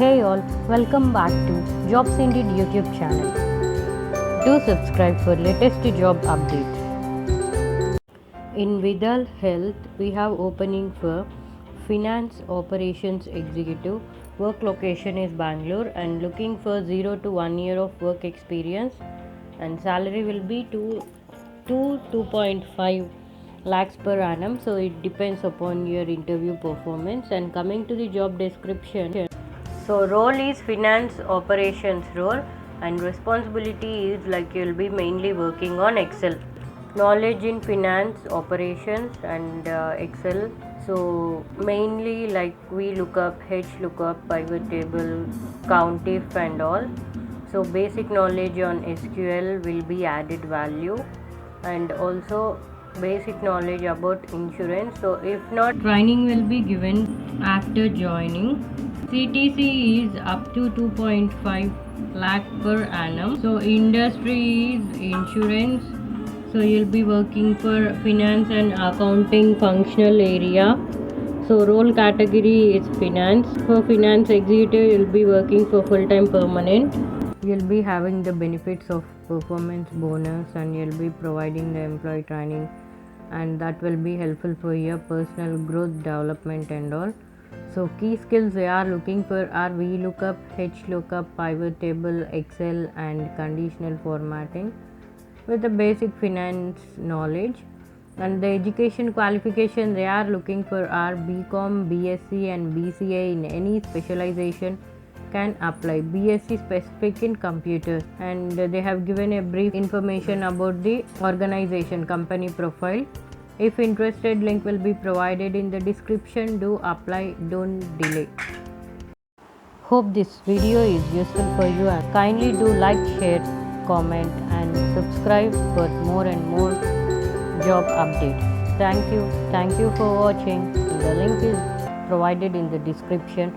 Hey all, welcome back to Jobs Indeed YouTube channel. Do subscribe for latest job update. In Vidal Health, we have opening for Finance Operations Executive. Work location is Bangalore and looking for 0 to 1 year of work experience, and salary will be 2.5 lakhs per annum, so it depends upon your interview performance. And coming to the job description, so role is finance operations role, and responsibility is like you'll be mainly working on Excel, knowledge in finance operations and Excel. So mainly like we look up, H lookup, pivot table, count if and all. So basic knowledge on SQL will be added value, and also basic knowledge about insurance. So if not, training will be given after joining. CTC is up to 2.5 lakh per annum. So industry is insurance. So you'll be working for finance and accounting functional area. So role category is finance. For finance executive, you'll be working for full-time permanent. You'll be having the benefits of performance bonus, and you'll be providing the employee training, and that will be helpful for your personal growth development and all. So key skills they are looking for are VLOOKUP, HLOOKUP, pivot table, Excel and conditional formatting with the basic finance knowledge. And the education qualification they are looking for are BCom, BSc and BCA in any specialization can apply. BSc specific in computers, and they have given a brief information about the organization company profile. If interested, link will be provided in the description. Do apply, don't delay. Hope this video is useful for you, and kindly do like, share, comment and subscribe for more and more job updates. Thank you for watching. The link is provided in the description.